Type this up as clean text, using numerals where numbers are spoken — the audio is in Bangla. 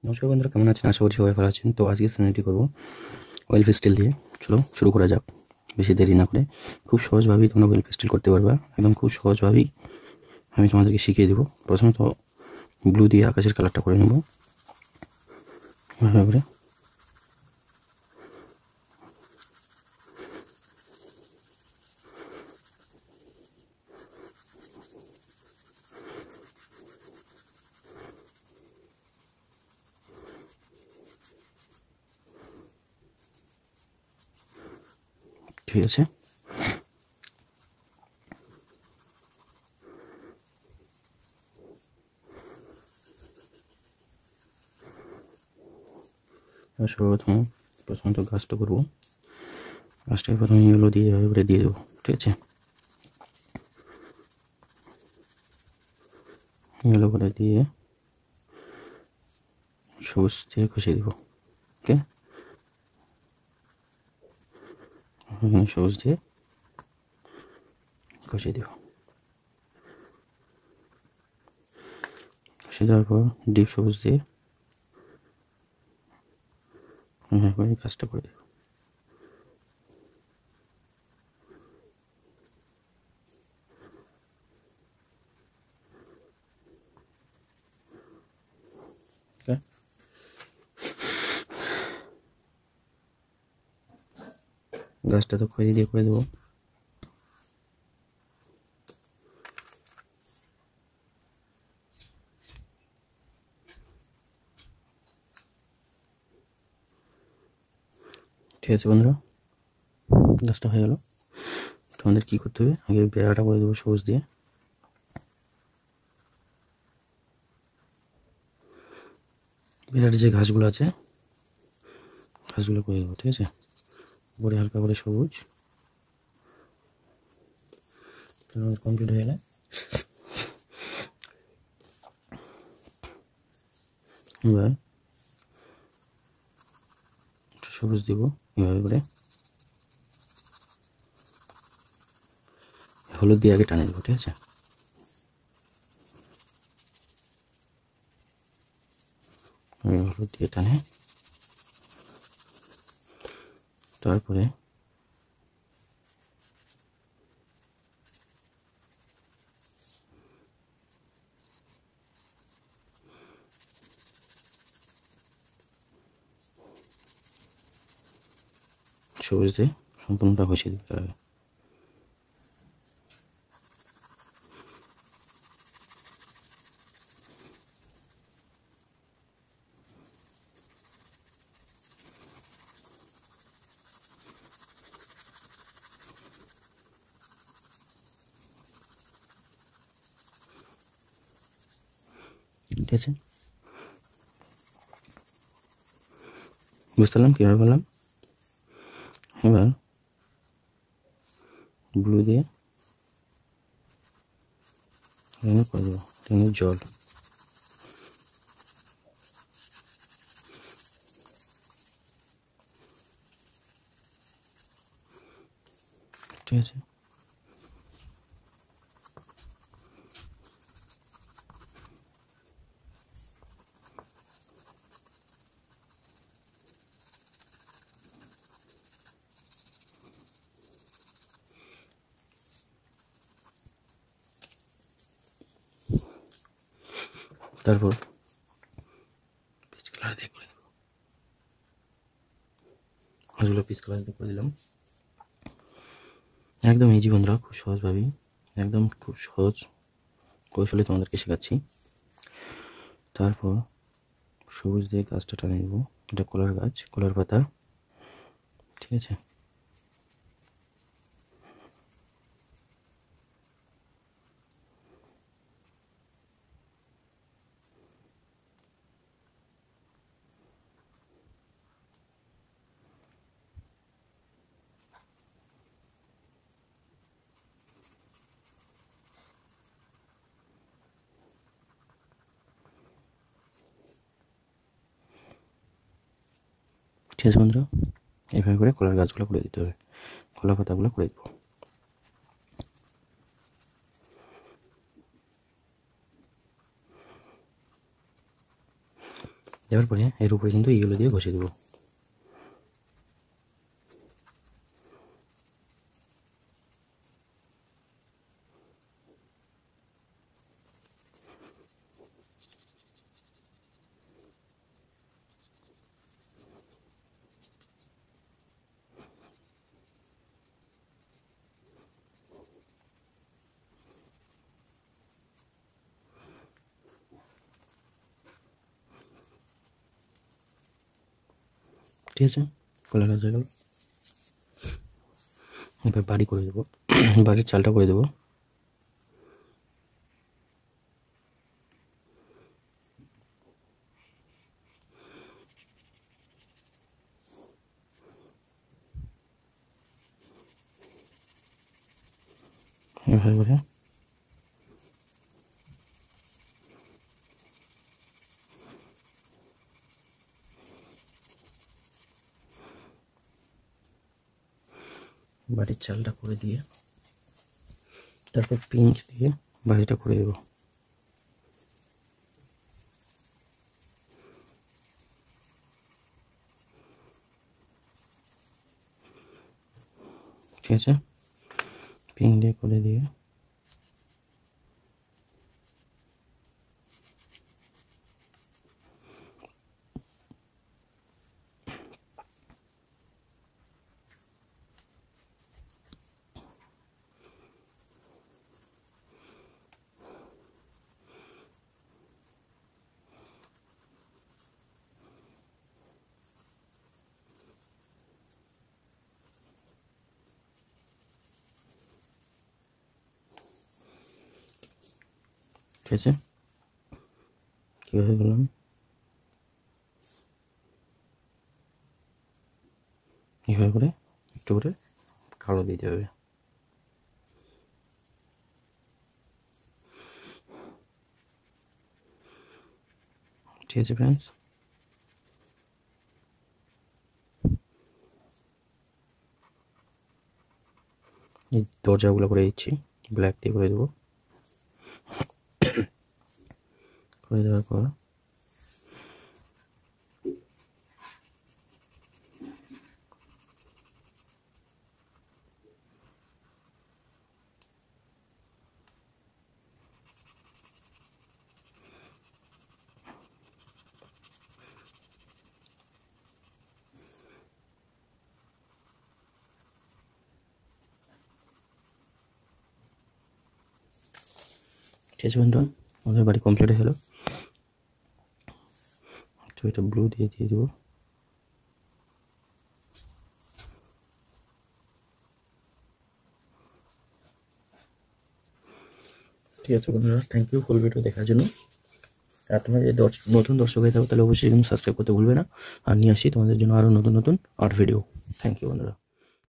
নমস্কার বন্ধুরা, কেমন আছেন? আশা করি সবাই ভালো আছেন। তো আজকে স্যানিটি করবো অয়েল পেস্টেল দিয়ে। চলো শুরু করা যাক, বেশি দেরি না করে। খুব সহজভাবেই তোমরা অয়েল পেস্টেল করতে পারবা, একদম খুব সহজভাবেই আমি তোমাদেরকে শিখিয়ে দেবো। প্রথমত ব্লু দিয়ে আকাশের কালারটা করে নেব ভালো করে। ঠিক আছে, প্রথমত গাছটা করবো। গাছটাকে প্রথমে ইয়েলো দিয়ে এভাবে দিয়ে দেবো। ঠিক আছে, ইয়েলো করে দিয়ে সবুজ দিয়ে ঘষিয়ে দেবো। ওকে, সবুজ দিয়ে ঘষিয়ে দেবো। ঘষিয়ে দেওয়ার পর ডিপ সবুজ দিয়ে কাজটা করে দেবো। গাছটা তো খয়েরি দিয়ে করে দেবো। ঠিক আছে বন্ধুরা, গাছটা হয়ে গেল। তোমাদের কী করতে হবে, আগে বেড়াটা করে দেবো সবুজ দিয়ে। বেড়ার যে ঘাসগুলো আছে ঘাসগুলো করে দেবো। ঠিক আছে, উপরে হালকা করে সবুজ। আমাদের কমপ্লিট হয়ে গেলে এবার একটু সবুজ দিব এভাবে করে। হলুদ দিয়ে আগে টানে দেবো। ঠিক আছে, হলুদ দিয়ে টানে, তারপরে সবুজ দিয়ে সম্পূর্ণটা ঘষিয়ে দিতে হবে। ঠিক আছে, বুঝতে পারলাম কীভাবে বললাম। এবার ব্লু দিয়ে করে দেবো জল। ঠিক আছে, তারপর পিচ কালার দিয়ে করে দেবো। মাছগুলো পিচ কালার দিয়ে করে দিলাম। একদম ইজি বন্ধুরা, খুব সহজভাবেই, একদম খুব সহজ কৌশলে তোমাদেরকে শেখাচ্ছি। তারপর সবুজ দিয়ে গাছটা টানিয়ে দেবো। এটা কলার গাছ, কলার পাতা। ঠিক আছে, ঠিক আছে বন্ধুরা, এভাবে করে কলার গাছগুলো করে দিতে হবে, কলা পাতাগুলো করে দেবো। দেওয়ার পরে এর উপরে কিন্তু এইগুলো দিয়ে ঘষে দেবো। ঠিক আছে, কলা হয়ে গেল। এবার বাড়ি করে দেবো, বাড়ির চালটা করে দেবো। এভাবে করে বাড়ির চালটা করে দিয়ে তারপর পিঞ্চ দিয়ে বাড়িটা করে দেবো। ঠিক আছে, পিন দিয়ে করে দিয়ে ঠিক আছে, কীভাবে করলাম এইভাবে করে একটু করে কালো দিতে হবে। ঠিক আছে ফ্রেন্ডস, এই দরজাগুলো করে দিচ্ছি, ব্ল্যাক দিয়ে করে দেবো। করে দেওয়ার পর ঠিক আছে বন্ধুরা, আমাদের বাড়ি কমপ্লিট হয়ে গেলো। তো এটা ব্লু দিয়ে দেবো। ঠিক আছে বন্ধুরা, থ্যাংক ইউ ফুল ভিডিও দেখার জন্য। আর তোমরা যদি নতুন দর্শক হয়ে থাকো তাহলে অবশ্যই কিন্তু সাবস্ক্রাইব করতে ভুলবে না। আর নিয়ে আসি তোমাদের জন্য আরও নতুন নতুন আর্ট ভিডিও। থ্যাংক ইউ বন্ধুরা।